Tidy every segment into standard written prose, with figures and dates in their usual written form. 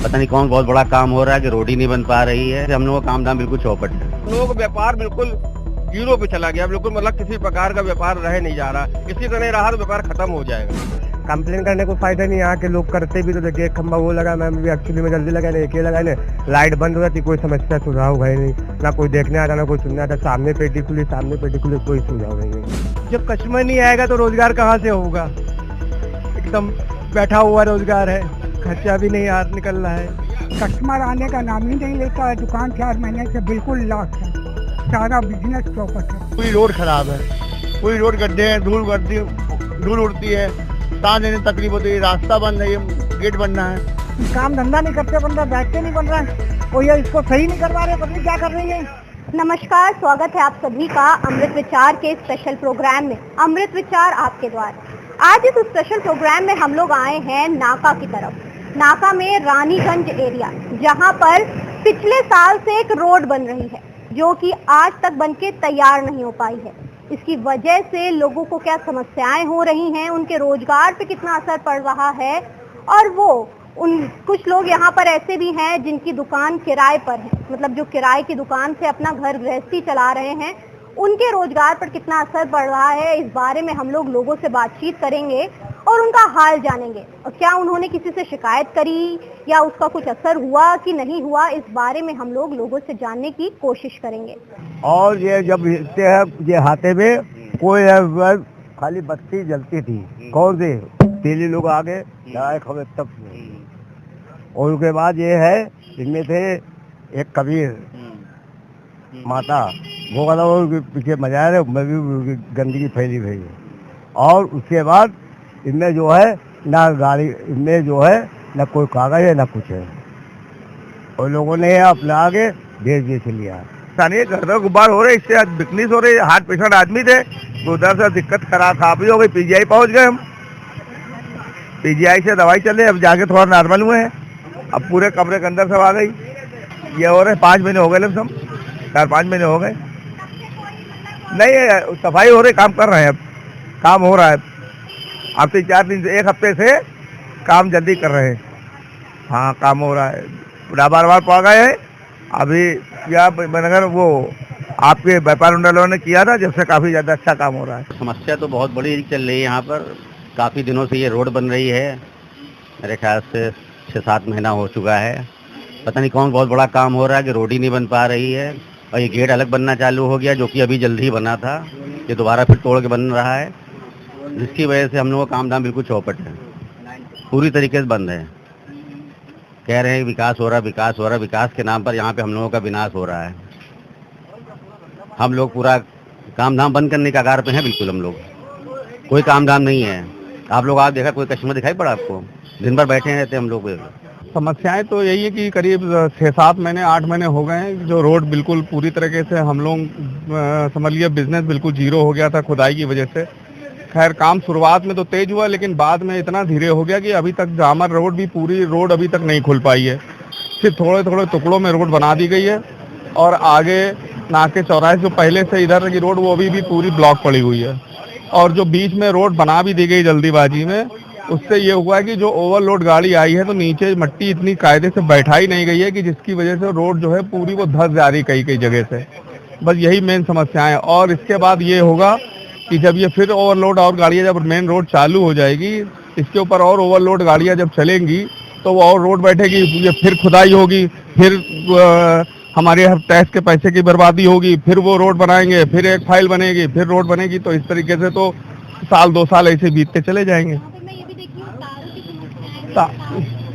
पता नहीं कौन बहुत बड़ा काम हो रहा है कि रोड ही नहीं बन पा रही है। हम लोगों का काम धाम बिल्कुल चौपट है। लोगों का व्यापार बिल्कुल जीरो पे चला गया, बिल्कुल मतलब किसी प्रकार का व्यापार रह नहीं जा रहा। इसी तरह रहा तो व्यापार खत्म हो जाएगा। कंप्लेन करने को फायदा नहीं, यहाँ के लोग करते भी तो देखिए एक खंबा वो लगा, मैम भी एक्चुअली में जल्दी लगा नहीं, एक ही लगा नहीं, लाइट बंद हो जाती, कोई समस्या सुझाव है नहीं, ना कोई देखने आता ना कोई सुनने आता, सामने पेटी खुली कोई सुझाव नहीं है। जब कस्टमर नहीं आएगा तो रोजगार कहाँ से होगा? एकदम बैठा हुआ रोजगार है, खर्चा भी नहीं हाथ निकल रहा है। कस्टमर आने का नाम ही नहीं लेता है। दुकान 4 महीने से बिल्कुल लॉस है, सारा बिजनेस चौपट है। पूरी रोड खराब है, पूरी रोड गड्ढे हैं, धूल उड़ती है, सांस लेने तकलीफ होती है, रास्ता बंद है, गेट बनना है। काम धंधा नहीं करते, बंदा बैठते नहीं बन रहा है, और ये इसको सही नहीं करवा रहे, पता नहीं क्या कर रही है। नमस्कार, स्वागत है आप सभी का अमृत विचार के स्पेशल प्रोग्राम में। अमृत विचार आपके द्वार। आज इस स्पेशल प्रोग्राम में हम लोग आए हैं नाका की तरफ। नाका में रानीगंज एरिया, जहां पर पिछले साल से एक रोड बन रही है जो कि आज तक बनके तैयार नहीं हो पाई है। इसकी वजह से लोगों को क्या समस्याएं हो रही हैं, उनके रोजगार पे कितना असर पड़ रहा है, और कुछ लोग यहाँ पर ऐसे भी हैं जिनकी दुकान किराए पर है, मतलब जो किराए की दुकान से अपना घर गृहस्थी चला रहे हैं, उनके रोजगार पर कितना असर पड़ रहा है। इस बारे में हम लोगों से बातचीत करेंगे और उनका हाल जानेंगे, और क्या उन्होंने किसी से शिकायत करी या उसका कुछ असर हुआ कि नहीं हुआ, इस बारे में हम लोगों से जानने की कोशिश करेंगे। और ये जब हिलते हैं ये हाथे में कोई खाली बत्ती जलती थी, कौन से तेली लोग आगे लगाए खबर तब, और उसके बाद ये है इनमें थे एक कबीर माता, वो वाला पीछे मजा रहे, उसमें भी गंदगी फैली हुई है। और उसके बाद इनमें जो है ना गाड़ी, इनमें जो है ना कोई कागज है ना कुछ है, और लोगों ने अपने आगे बेच लिया। स्थानीय घर गुब्बार हो रहे, इससे बिकनीस हो रही, हार्ट पेशेंट आदमी थे तो उधर से दिक्कत खराब हो गई, पीजीआई पहुंच गए हम, पीजीआई से दवाई चले, अब जाके थोड़ा नॉर्मल हुए हैं, अब पूरे कमरे के अंदर सब आ गई। ये हो रहे 5 महीने हो गए, सब 4-5 महीने हो गए, नहीं सफाई हो रही, काम कर रहे हैं, अब काम हो रहा है, अब 3-4 दिन से 1 हफ्ते से काम जल्दी कर रहे हैं। हाँ काम हो रहा है, बार पा गए हैं अभी, क्या अगर वो आपके व्यापार मंडलों ने किया था जब से काफ़ी ज़्यादा अच्छा काम हो रहा है। समस्या तो बहुत बड़ी चल रही है यहाँ पर, काफ़ी दिनों से ये रोड बन रही है, मेरे ख्याल से 6-7 महीना हो चुका है। पता नहीं कौन बहुत बड़ा काम हो रहा है कि रोड ही नहीं बन पा रही है, और ये गेट अलग बनना चालू हो गया जो कि अभी जल्दी ही बना था, ये दोबारा फिर तोड़ के बन रहा है, जिसकी वजह से हम लोगों का काम धाम बिल्कुल चौपट है, पूरी तरीके से बंद है। कह रहे हैं विकास हो रहा है, विकास के नाम पर यहाँ पे हम लोगों का विनाश हो रहा है। हम लोग पूरा काम धाम बंद करने के कगार पे हैं, बिल्कुल हम लोग, कोई काम धाम नहीं है। आप लोग आज देखा, कोई कस्टमर दिखाई पड़ा आपको? दिन भर बैठे रहते हम लोग। समस्याएं तो यही है कि करीब 6-7 महीने 8 महीने हो गए हैं जो रोड बिल्कुल पूरी तरीके से हम लोग समझ लिया बिजनेस बिल्कुल जीरो हो गया था खुदाई की वजह से। खैर काम शुरुआत में तो तेज हुआ, लेकिन बाद में इतना धीरे हो गया कि अभी तक जामर रोड भी, पूरी रोड अभी तक नहीं खुल पाई है, सिर्फ थोड़े थोड़े टुकड़ों में रोड बना दी गई है, और आगे नाके चौराहे जो पहले से इधर की रोड वो अभी भी पूरी ब्लॉक पड़ी हुई है, और जो बीच में रोड बना भी दी गई जल्दीबाजी में, उससे ये हुआ है कि जो ओवरलोड गाड़ी आई है तो नीचे मट्टी इतनी कायदे से बैठाई नहीं गई है कि जिसकी वजह से रोड जो है पूरी वो धंस जा रही कई जगह से। बस यही मेन समस्या है। और इसके बाद ये होगा कि जब ये फिर ओवरलोड और गाड़ियाँ जब मेन रोड चालू हो जाएगी, इसके ऊपर और ओवरलोड गाड़ियाँ जब चलेंगी तो वो और रोड बैठेगी, ये फिर खुदाई होगी, फिर हमारे हर टैक्स के पैसे की बर्बादी होगी, फिर वो रोड बनाएंगे, फिर एक फाइल बनेगी, फिर रोड बनेगी, तो इस तरीके से तो 1-2 साल ऐसे बीतते चले जाएंगे।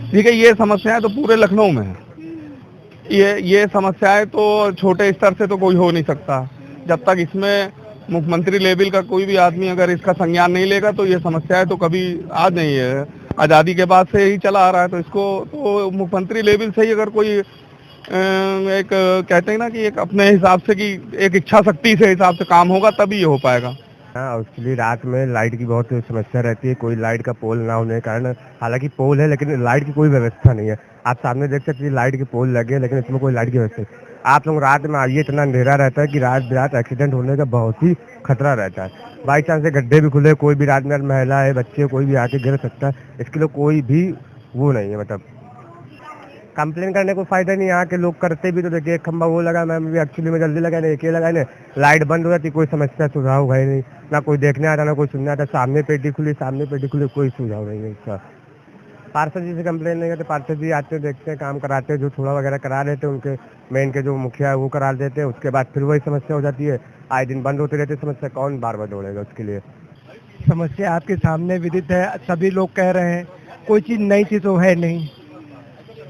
ठीक है, ये समस्याएं तो पूरे लखनऊ में है। ये समस्याएं तो छोटे स्तर से तो कोई हो नहीं सकता, जब तक इसमें मुख्यमंत्री लेवल का कोई भी आदमी अगर इसका संज्ञान नहीं लेगा तो ये समस्याएं तो कभी आज नहीं है, आज़ादी के बाद से ही चला आ रहा है। तो इसको तो मुख्यमंत्री लेवल से ही अगर कोई एक कहते हैं ना कि एक अपने हिसाब से कि एक इच्छा शक्ति से हिसाब से काम होगा तभी ये हो पाएगा। उसके लिए रात में लाइट की बहुत समस्या रहती है, कोई लाइट का पोल ना होने के कारण, हालांकि पोल है लेकिन लाइट की कोई व्यवस्था नहीं है। आप सामने देख सकते हैं लाइट के पोल लगे, लेकिन इसमें कोई लाइट की व्यवस्था नहीं। आप लोग रात में आइए, इतना अंधेरा रहता है कि रात बिरात एक्सीडेंट होने का बहुत ही खतरा रहता है। बाई चांस से गड्ढे भी खुले, कोई भी रात में महिला है, बच्चे, कोई भी आके गिर सकता है, इसके लिए कोई भी वो नहीं है, मतलब कंप्लेन करने को फायदा नहीं, यहाँ के लोग करते भी तो देखिए एक खंबा वो लगा, मैम भी एक्चुअली में जल्दी लगा नहीं, एक ही लगा नहीं, लाइट बंद हो जाती, कोई समस्या सुझाव है नहीं, ना कोई देखने आता ना कोई सुनने आता, सामने पेटी खुली कोई सुझाव नहीं है इसका। पार्षद जी से कंप्लेन नहीं करते, पार्षद जी आते देखते हैं, काम कराते हैं, जो थोड़ा वगैरह करा देते हैं, उनके मेन के जो मुखिया है वो करा देते हैं, उसके बाद फिर वही समस्या हो जाती है, आए दिन बंद होती रहती है समस्या, कौन बार बार दौड़ेगा उसके लिए। समस्या आपके सामने विदित है, सभी लोग कह रहे हैं, कोई चीज़ नई चीज़ तो है नहीं,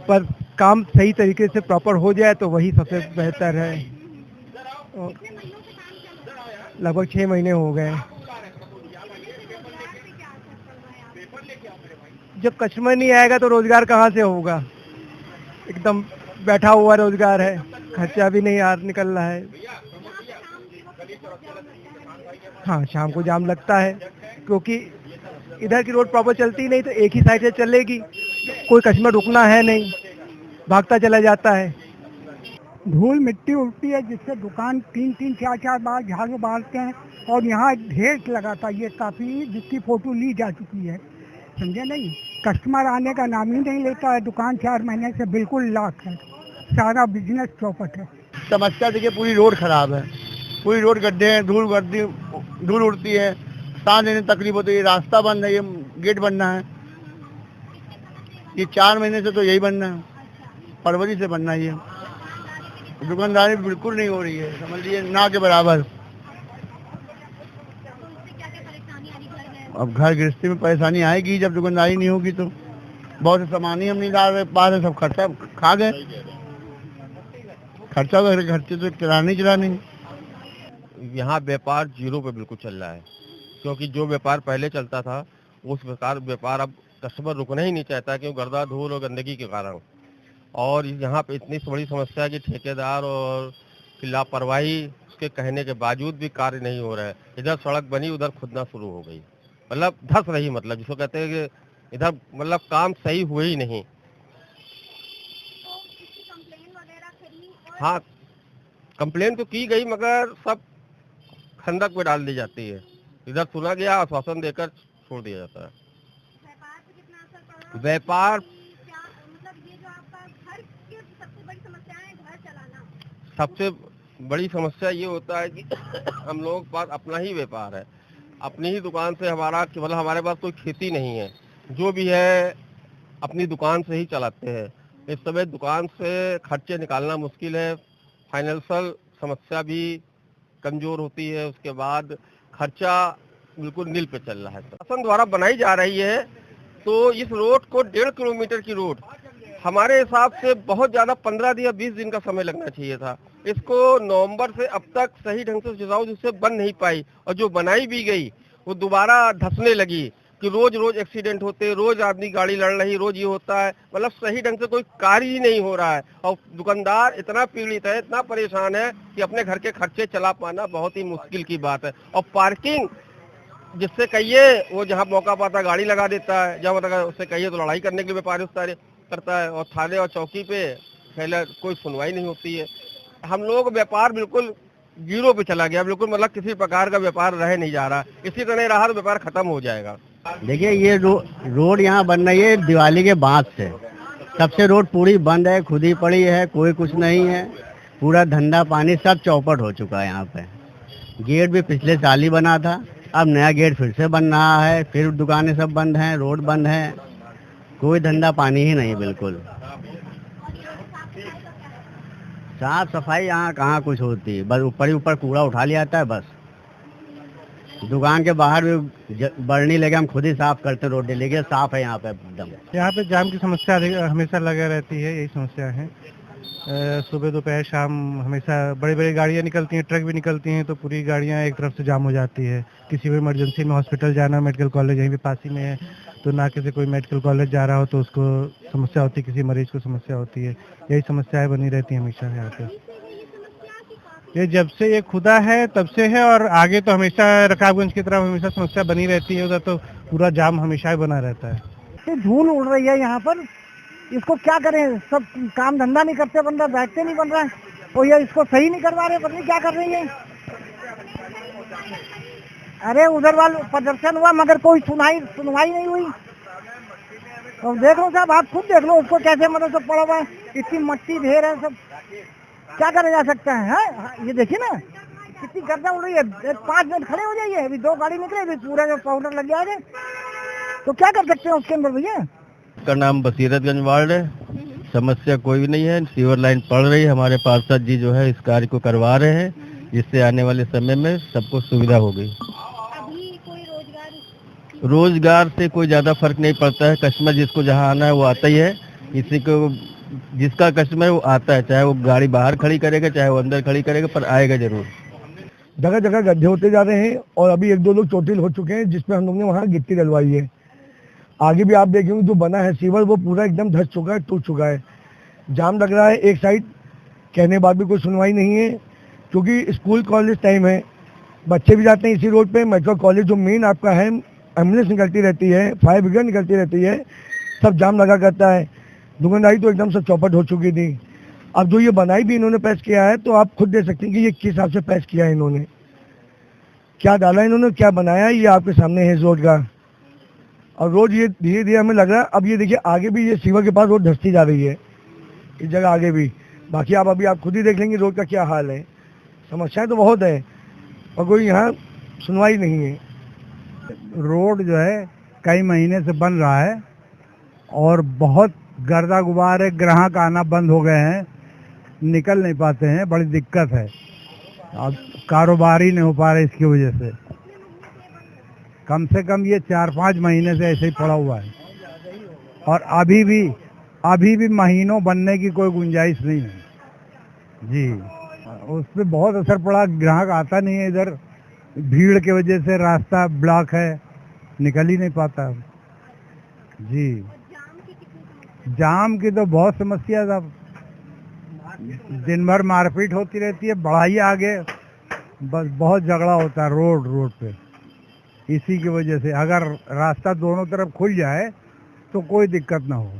पर काम सही तरीके से प्रॉपर हो जाए तो वही सबसे बेहतर है। लगभग 6 महीने हो गए। जब कस्टमर नहीं आएगा तो रोजगार कहाँ से होगा, एकदम बैठा हुआ रोजगार है, खर्चा भी नहीं निकल रहा है। हाँ, शाम को जाम लगता है क्योंकि इधर की रोड प्रॉपर चलती नहीं, तो एक ही साइड से चलेगी, कोई कस्टमर रुकना है नहीं, भागता चला जाता है। धूल मिट्टी उड़ती है जिससे दुकान 3-3 4-4 बार झाड़ू मारते हैं, और यहाँ ढेर लगा था ये काफ़ी, जिसकी फोटो ली जा चुकी है, समझे नहीं। कस्टमर आने का नाम ही नहीं लेता है, दुकान 4 महीने से बिल्कुल लॉक है, सारा बिजनेस चौपट है। समस्या देखिए, पूरी रोड खराब है, पूरी रोड गड्ढे हैं, धूल उड़ती है, सांस लेने तकलीफ होती है, रास्ता बंद है, ये गेट बनना है, ये 4 महीने से तो यही बनना है, फरवरी से बनना है, ये दुकानदारी बिल्कुल नहीं हो रही है, समझ लीजिए ना के बराबर। अब घर गृहस्थी में परेशानी आएगी जब दुकानदारी नहीं होगी, तो बहुत से सामान ही हम नहीं ला पा रहे, सब खर्चा खा गए, खर्चे तो चलाने यहाँ व्यापार जीरो पे बिल्कुल चल रहा है, क्योंकि जो व्यापार पहले चलता था उस व्यापार अब कस्टमर रुकना ही नहीं चाहता, क्योंकि गर्दा धूल और गंदगी के कारण। और यहाँ पे इतनी बड़ी समस्या है कि ठेकेदार और की लापरवाही, उसके कहने के बावजूद भी कार्य नहीं हो रहा है। इधर सड़क बनी, उधर खुदना शुरू हो गई, मतलब धस रही, मतलब जिसको कहते हैं कि इधर मतलब काम सही हुए ही नहीं। हाँ, कंप्लेन तो की गई, मगर सब खंडक पे डाल दी जाती है, इधर सुना गया, आश्वासन देकर छोड़ दिया जाता है। व्यापार सबसे बड़ी समस्या ये होता है कि हम लोगों के पास अपना ही व्यापार है, अपनी ही दुकान से मतलब हमारे पास कोई खेती नहीं है, जो भी है अपनी दुकान से ही चलाते हैं। इस समय दुकान से खर्चे निकालना मुश्किल है, फाइनेंशियल समस्या भी कमजोर होती है, उसके बाद खर्चा बिल्कुल नील पे चल रहा है। शासन द्वारा बनाई जा रही है, तो इस रोड को 1.5 किलोमीटर की रोड हमारे हिसाब से बहुत ज़्यादा 15 या 20 दिन का समय लगना चाहिए था। इसको नवंबर से अब तक सही ढंग से सुझाव जिससे बन नहीं पाई, और जो बनाई भी गई वो दोबारा धंसने लगी कि रोज रोज एक्सीडेंट होते, रोज आदमी गाड़ी लड़ रही, रोज ये होता है, मतलब सही ढंग से कोई कार्य ही नहीं हो रहा है। और दुकानदार इतना पीड़ित है, इतना परेशान है कि अपने घर के खर्चे चला पाना बहुत ही मुश्किल की बात है। और पार्किंग जिससे कहिए वो जहाँ मौका पाता गाड़ी लगा देता है, जहाँ मतलब उससे कहिए तो लड़ाई करने के लिए व्यापारी उस करता है, और थाने और चौकी पे पहले कोई सुनवाई नहीं होती है। हम लोग व्यापार बिल्कुल जीरो पे चला गया, बिल्कुल मतलब किसी प्रकार का व्यापार रह नहीं जा रहा, इसी तरह रहा तो व्यापार खत्म हो जाएगा। देखिए ये रोड यहाँ बन रही है दिवाली के बाद से, तब से रोड पूरी बंद है, खुदी पड़ी है, कोई कुछ नहीं है, पूरा धंधा पानी सब चौपट हो चुका है। यहाँ पे गेट भी पिछले साल ही बना था, अब नया गेट फिर से बन रहा है, फिर दुकानें सब बंद हैं, रोड बंद है, कोई धंधा पानी ही नहीं बिल्कुल। साफ सफाई यहाँ कहाँ कुछ होती है, बस ऊपर ही ऊपर कूड़ा उठा लिया जाता है बस। दुकान के बाहर भी बरनी लेके हम खुद ही साफ करते, रोड लेके साफ है यहाँ पे एकदम। यहाँ पे जाम की समस्या हमेशा लगे रहती है, यही समस्या है। सुबह दोपहर शाम हमेशा बड़ी बड़ी गाड़ियाँ निकलती हैं, ट्रक भी निकलती हैं, तो पूरी गाड़ियाँ एक तरफ से जाम हो जाती है। किसी भी इमरजेंसी में हॉस्पिटल जाना, मेडिकल कॉलेज यहीं पे पास ही में है, तो ना किसी कोई मेडिकल कॉलेज जा रहा हो तो उसको समस्या होती है, किसी मरीज को समस्या होती है, यही समस्याएं बनी रहती हैं हमेशा यहाँ पे। ये जब से ये खुदा है तब से है, और आगे तो हमेशा रकाबगंज की तरफ हमेशा समस्या बनी रहती है, उधर तो पूरा जाम हमेशा ही बना रहता है। ये धूल उड़ रही है यहाँ पर, इसको क्या करें, सब काम धंधा नहीं करते, बंदा बैठते नहीं बन रहा है, और ये इसको सही नहीं करवा रहे, पता नहीं क्या कर रही है। अरे उधर वाला प्रदर्शन हुआ मगर कोई सुनवाई नहीं हुई। तो देख लो साहब, आप खुद देख लो उसको कैसे, मतलब सब पड़ा हुआ है, इतनी मट्टी ढेर है, सब क्या करा जा सकता है, हाँ? ये देखिए ना कितनी गर्दा उड़ रही है। 5 मिनट खड़े हो जाइए, अभी 2 गाड़ी निकले, अभी पूरा जो पाउडर लग जाएगा, तो क्या कर सकते हैं उसके अंदर भैया? का नाम बसीरतगंज वार्ड है। समस्या कोई भी नहीं है, सीवर लाइन पड़ रही है, हमारे पार्षद जी जो है इस कार्य को करवा रहे हैं, जिससे आने वाले समय में सबको सुविधा होगी। अभी कोई रोजगार से कोई ज्यादा फर्क नहीं पड़ता है, कस्टमर जिसको जहाँ आना है वो आता ही है, किसी को जिसका कस्टमर वो आता है, चाहे वो गाड़ी बाहर खड़ी करेगा चाहे वो अंदर खड़ी करेगा, पर आएगा जरूर। जगह जगह गड्ढे होते जा रहे हैं और अभी 1-2 लोग चोटिल हो चुके हैं, जिसमें हम लोग ने वहाँ गिट्टी डलवाई है। आगे भी आप देखेंगे जो बना है सीवर वो पूरा एकदम धंस चुका है, टूट चुका है, जाम लग रहा है एक साइड, कहने बाद भी कोई सुनवाई नहीं है, क्योंकि स्कूल कॉलेज टाइम है, बच्चे भी जाते हैं इसी रोड पे। मेडिकल कॉलेज जो मेन आपका है, एम्बुलेंस निकलती रहती है, फायर ब्रिगेड निकलती रहती है, सब जाम लगा करता है। दुकानदारी तो एकदम से चौपट हो चुकी थी। अब जो ये बनाई भी इन्होंने पेश किया है, तो आप खुद देख सकते हैं कि ये किस हिसाब से पेश किया है इन्होंने, क्या डाला इन्होंने, क्या बनाया, ये आपके सामने है रोड का। और रोड ये धीरे धीरे हमें लग रहा है, अब ये देखिए आगे भी ये सीवर के पास रोड धंसती जा रही है, इस जगह आगे भी। बाकी अभी आप खुद ही देख लेंगे रोड का क्या हाल है। समस्याएं तो बहुत है और कोई यहाँ सुनवाई नहीं है। रोड जो है कई महीने से बन रहा है और बहुत गर्दा गुबार है, ग्राहक आना बंद हो गए हैं, निकल नहीं पाते हैं, बड़ी दिक्कत है। अब कारोबार ही नहीं हो पा रहा इसकी वजह से। कम से कम ये 4-5 महीने से ऐसे ही पड़ा हुआ है और अभी भी महीनों बनने की कोई गुंजाइश नहीं है जी। उस पर बहुत असर पड़ा, ग्राहक आता नहीं है इधर, भीड़ के वजह से रास्ता ब्लॉक है, निकल ही नहीं पाता जी। जाम की तो बहुत समस्या है, दिन भर मारपीट होती रहती है, बढ़ाइए आगे, बस बहुत झगड़ा होता है रोड पे। इसी की वजह से अगर रास्ता दोनों तरफ खुल जाए तो कोई दिक्कत ना हो।